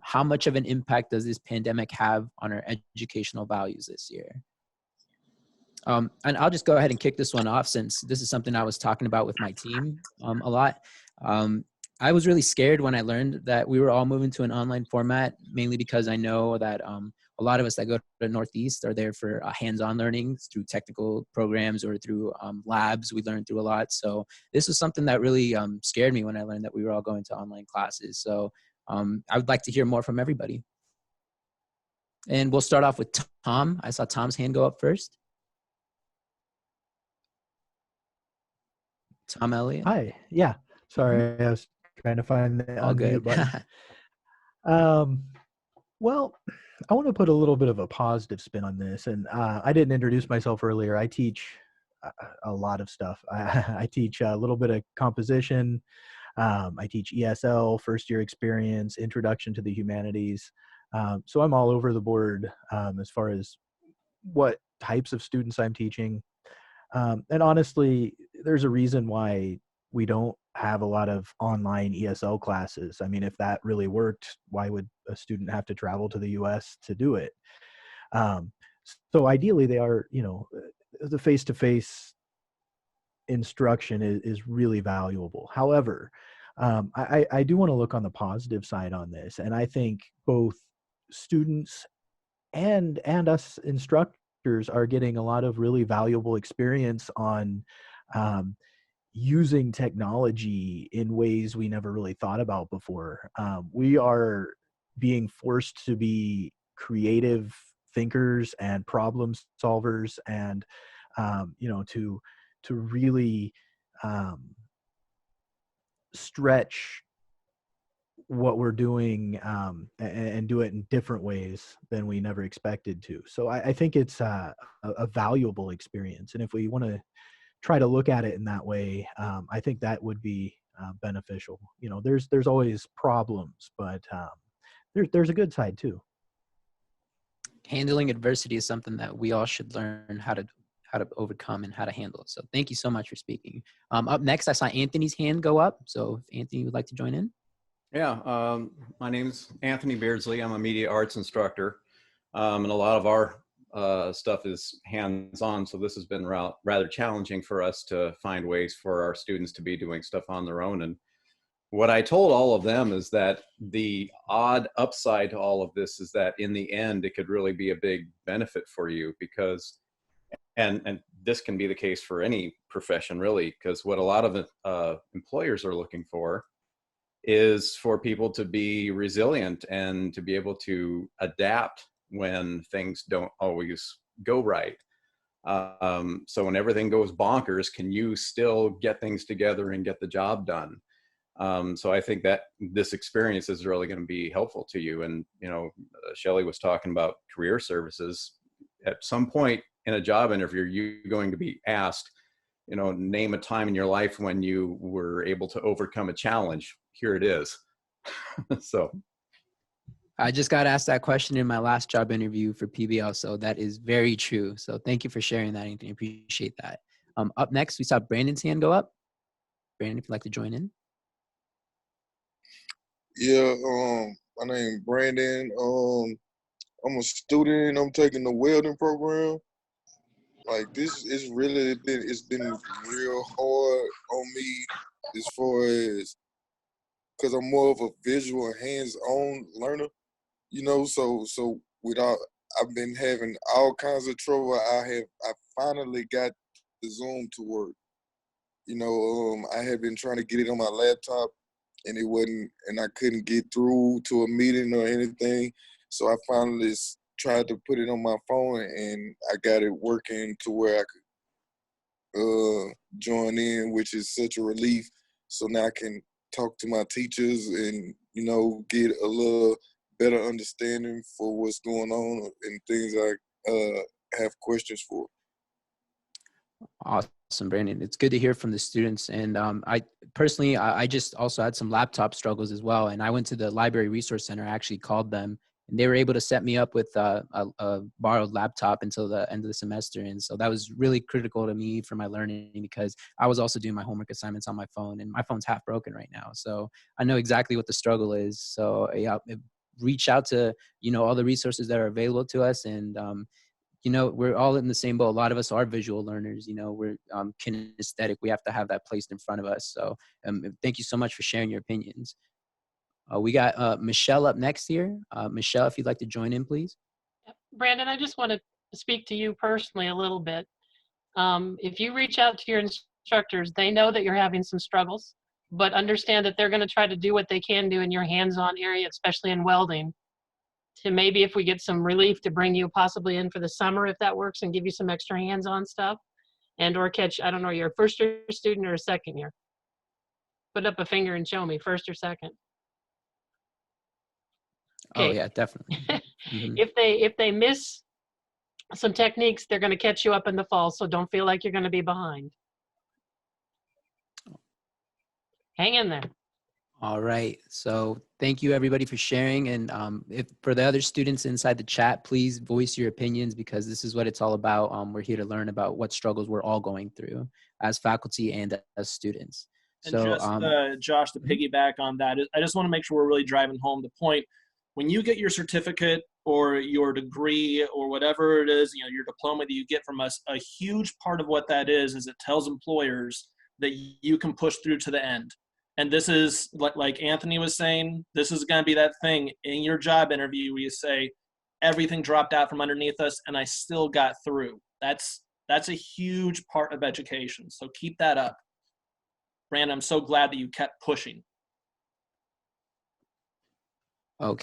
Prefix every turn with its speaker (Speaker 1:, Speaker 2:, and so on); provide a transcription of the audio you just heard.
Speaker 1: How much of an impact does this pandemic have on our educational values this year? And I'll just go ahead and kick this one off, since this is something I was talking about with my team a lot. I was really scared when I learned that we were all moving to an online format, mainly because I know that a lot of us that go to the Northeast are there for hands-on learning through technical programs or through labs. We learn through a lot. So this was something that really scared me when I learned that we were all going to online classes. So I would like to hear more from everybody. And we'll start off with Tom. I saw Tom's hand go up first. Tom Elliott.
Speaker 2: Hi. Yeah. Sorry, I was trying to find the
Speaker 1: All
Speaker 2: unmute
Speaker 1: good.
Speaker 2: button. Well, I want to put a little bit of a positive spin on this. And I didn't introduce myself earlier. I teach a lot of stuff. I teach a little bit of composition. I teach ESL, first year experience, introduction to the humanities. So I'm all over the board as far as what types of students I'm teaching. And honestly, there's a reason why we don't have a lot of online ESL classes. I mean, if that really worked, why would a student have to travel to the US to do it? So ideally they are, the face-to-face instruction is really valuable. However, I do want to look on the positive side on this. And I think both students and us instructors are getting a lot of really valuable experience on using technology in ways we never really thought about before. We are being forced to be creative thinkers and problem solvers, and to really stretch what we're doing and do it in different ways than we never expected to. So I think it's a valuable experience. And if we want to try to look at it in that way, I think that would be beneficial. There's always problems, but there's a good side too.
Speaker 1: Handling adversity is something that we all should learn how to overcome and how to handle it. So thank you so much for speaking. Up next, I saw Anthony's hand go up. So if Anthony would like to join in.
Speaker 3: Yeah, my name's Anthony Beardsley. I'm a media arts instructor, and a lot of our stuff is hands-on, so this has been rather challenging for us to find ways for our students to be doing stuff on their own. And what I told all of them is that the odd upside to all of this is that in the end, it could really be a big benefit for you, because, and this can be the case for any profession really, because what a lot of employers are looking for is for people to be resilient and to be able to adapt when things don't always go right. So when everything goes bonkers, can you still get things together and get the job done? So I think that this experience is really going to be helpful to you. And, Shelley was talking about career services. At some point in a job interview, you're going to be asked, name a time in your life when you were able to overcome a challenge. Here it is. So
Speaker 1: I just got asked that question in my last job interview for PBL, so that is very true. So thank you for sharing that, Anthony. Appreciate that. Up next, we saw Brandon's hand go up. Brandon, if you'd like to join in.
Speaker 4: Yeah, my name is Brandon. I'm a student. I'm taking the welding program. Like, this is really it's been real hard on me as far as, because I'm more of a visual and hands-on learner, so without, I've been having all kinds of trouble. I finally got the Zoom to work. I had been trying to get it on my laptop, and it wasn't, and I couldn't get through to a meeting or anything. So I finally tried to put it on my phone, and I got it working to where I could join in, which is such a relief. So now I can talk to my teachers and, get a little better understanding for what's going on and things I have questions for.
Speaker 1: Awesome, Brandon. It's good to hear from the students. And I personally, I just also had some laptop struggles as well. And I went to the Library Resource Center. I actually called them, and they were able to set me up with a borrowed laptop until the end of the semester. And so that was really critical to me for my learning, because I was also doing my homework assignments on my phone, and my phone's half broken right now. So I know exactly what the struggle is. So yeah, reach out to, all the resources that are available to us. And, we're all in the same boat. A lot of us are visual learners, we're kinesthetic. We have to have that placed in front of us. So thank you so much for sharing your opinions. We got Michelle up next here. Michelle, if you'd like to join in, please.
Speaker 5: Brandon, I just want to speak to you personally a little bit. If you reach out to your instructors, they know that you're having some struggles, but understand that they're going to try to do what they can do in your hands-on area, especially in welding, to maybe, if we get some relief, to bring you possibly in for the summer, if that works, and give you some extra hands-on stuff, and or catch, I don't know, you're a first year student or a second year. Put up a finger and show me, first or second. Okay.
Speaker 1: Oh yeah, definitely. Mm-hmm.
Speaker 5: If they miss some techniques, they're going to catch you up in the fall, so don't feel like you're going to be behind. Hang in there.
Speaker 1: All right. So thank you everybody for sharing. And if for the other students inside the chat, please voice your opinions, because this is what it's all about. We're here to learn about what struggles we're all going through as faculty and as students.
Speaker 6: And
Speaker 1: so
Speaker 6: just, Josh, to piggyback on that, I just want to make sure we're really driving home the point. When you get your certificate or your degree or whatever it is, your diploma that you get from us, a huge part of what that is it tells employers that you can push through to the end. And this is, like Anthony was saying, this is going to be that thing in your job interview where you say, everything dropped out from underneath us and I still got through. That's a huge part of education. So keep that up. Brandon, I'm so glad that you kept pushing.